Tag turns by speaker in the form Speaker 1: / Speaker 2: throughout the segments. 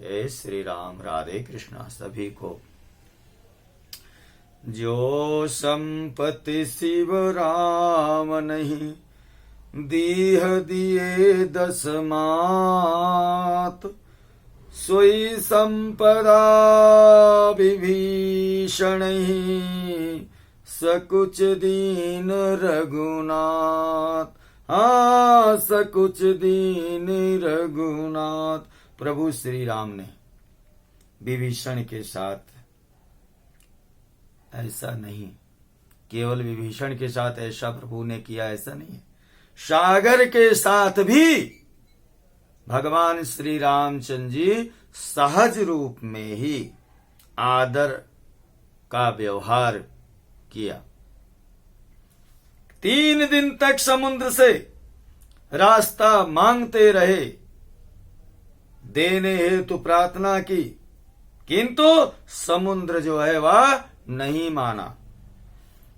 Speaker 1: जय श्री राम। राधे कृष्णा सभी को। जो संपत्ति शिव राम नहीं, दीह दिए 10 मात। सोई संपदा विभीषण ही, सकुच दीन रघुनाथ। हाँ, सकुच दीन रघुनाथ। प्रभु श्री राम ने विभीषण के साथ ऐसा नहीं, केवल विभीषण के साथ ऐसा प्रभु ने किया ऐसा नहीं है, सागर के साथ भी भगवान श्री रामचंद्र जी सहज रूप में ही आदर का व्यवहार किया। 3 दिन तक समुद्र से रास्ता मांगते रहे, देने हेतु प्रार्थना की, किंतु समुद्र जो है वह नहीं माना।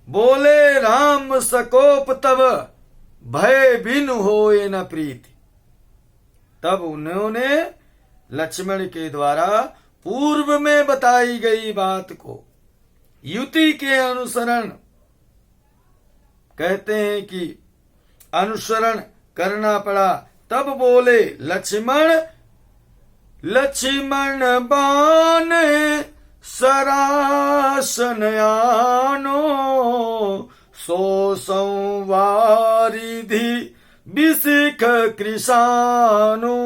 Speaker 1: बोले राम सकोप तब, भय बिनु होए न प्रीति। तब उन्होंने लक्ष्मण के द्वारा पूर्व में बताई गई बात को युति के अनुसरण, कहते हैं कि अनुसरण करना पड़ा। तब बोले लक्ष्मण बाण सरासन आनो, सो संवारिधि बिसिख कृषानु।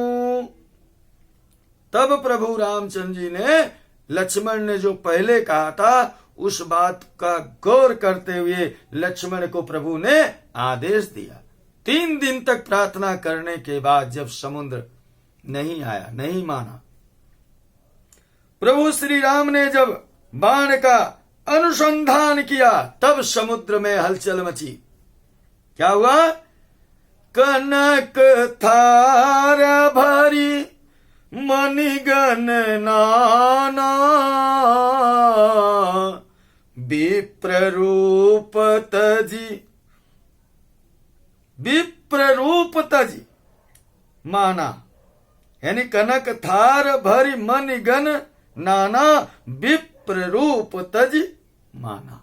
Speaker 1: तब प्रभु रामचंद्र जी ने लक्ष्मण ने जो पहले कहा था उस बात का गौर करते हुए लक्ष्मण को प्रभु ने आदेश दिया। 3 दिन तक प्रार्थना करने के बाद जब समुद्र नहीं आया, नहीं माना, प्रभु श्री राम ने जब बाण का अनुसंधान किया, तब समुद्र में हलचल मची। क्या हुआ? कनक थार भरी मणिगण नाना, विप्र रूप तजी माना। यानी कनक थार भरी मणिगण नाना, विप्र रूप तज माना।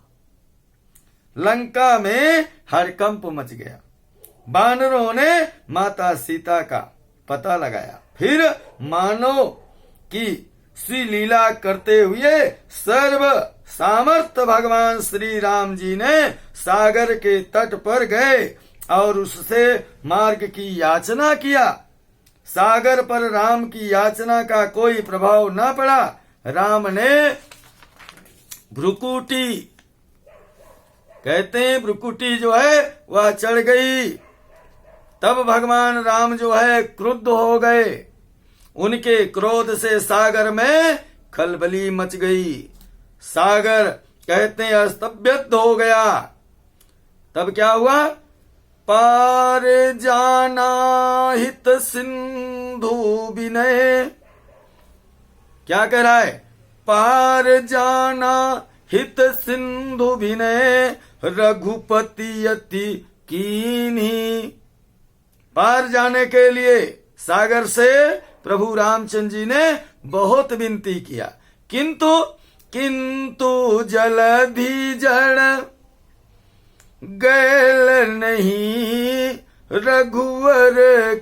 Speaker 1: लंका में हड़कंप मच गया। बानरों ने माता सीता का पता लगाया। फिर मानो कि श्री लीला करते हुए सर्व सामर्थ्य भगवान श्री राम जी ने सागर के तट पर गए और उससे मार्ग की याचना किया। सागर पर राम की याचना का कोई प्रभाव न पड़ा। राम ने भ्रुकुटी, कहते हैं भ्रुकुटी जो है वह चढ़ गई। तब भगवान राम जो है क्रुद्ध हो गए। उनके क्रोध से सागर में खलबली मच गई। सागर कहते हैं अस्तव्यस्त हो गया। तब क्या हुआ? पार जाना हित सिंधु विनय। क्या कह रहा है? पार जाना हित सिंधु विनय, रघुपति अति कीन्ही। पार जाने के लिए सागर से प्रभु रामचंद्र जी ने बहुत विनती किया, किंतु जलधि जड़ गैल नहीं, रघुवर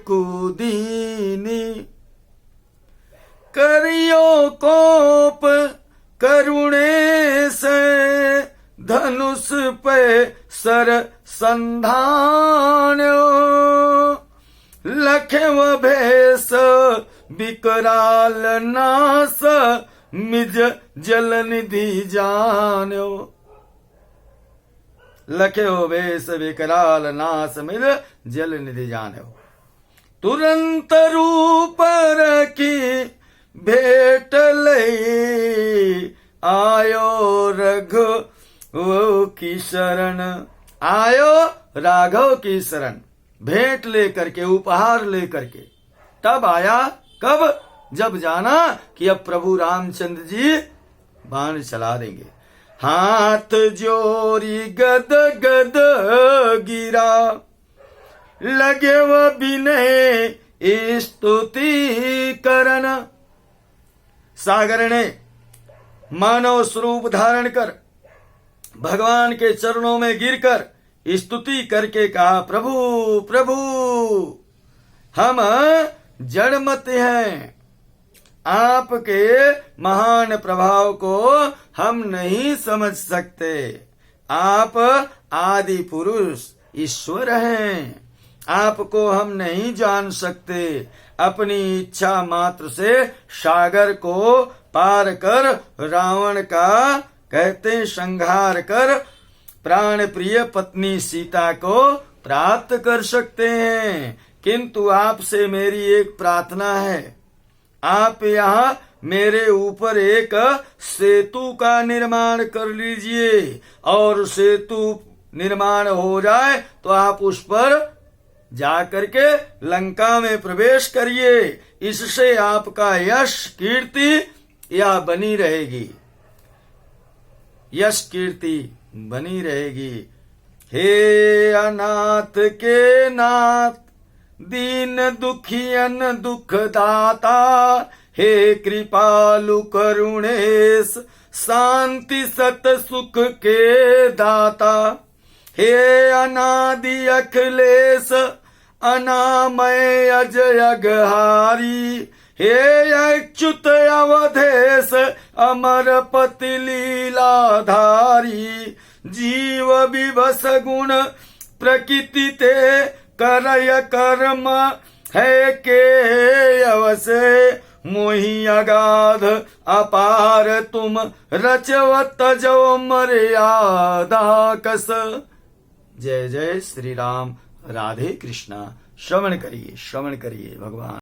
Speaker 1: कुदीनी। करियो कोप करुणे से, धनुष पे सर संधान्यो। लखव भेष विकराल नास, मिज जल निधि जान्यो। लखव भेष विकराल नास, मिज जल निधि जान्यो। तुरंत रूप रखी भेट लई, आयो रघु की शरण। आयो राघव की शरण, भेंट लेकर के, उपहार लेकर के। तब आया, कब? जब जाना कि अब प्रभु रामचंद्र जी बाण चला देंगे। हाथ जोरी गद गद गिरा, लगे वह विनय स्तुति करन। सागर ने मानव स्वरूप धारण कर भगवान के चरणों में गिरकर स्तुति करके कहा, प्रभु प्रभु हम जड़मत हैं, आपके महान प्रभाव को हम नहीं समझ सकते। आप आदि पुरुष ईश्वर हैं, आपको हम नहीं जान सकते। अपनी इच्छा मात्र से सागर को पार कर रावण का कहते संहार कर प्राण प्रिय पत्नी सीता को प्राप्त कर सकते हैं। किंतु आपसे मेरी एक प्रार्थना है, आप यहाँ मेरे ऊपर एक सेतु का निर्माण कर लीजिए, और सेतु निर्माण हो जाए तो आप उस पर जाकर के लंका में प्रवेश करिए। इससे आपका यश कीर्ति या बनी रहेगी, यश कीर्ति बनी रहेगी। हे अनाथ के नाथ, दीन दुखियन दुख दाता, हे कृपालु करुणेश, शांति सत सुख के दाता। हे अनादि अखिलेश, अनामय अजय अघहारी, हे अच्युत अवधेश, अमरपति लीलाधारी। जीव विवश गुण प्रकृति ते करय कर्म, है के अवसे मोहि अगाध अपार तुम रचवत जो मर्यादा कस। जय जय श्री राम। राधे कृष्णा। श्रवण करिए भगवान।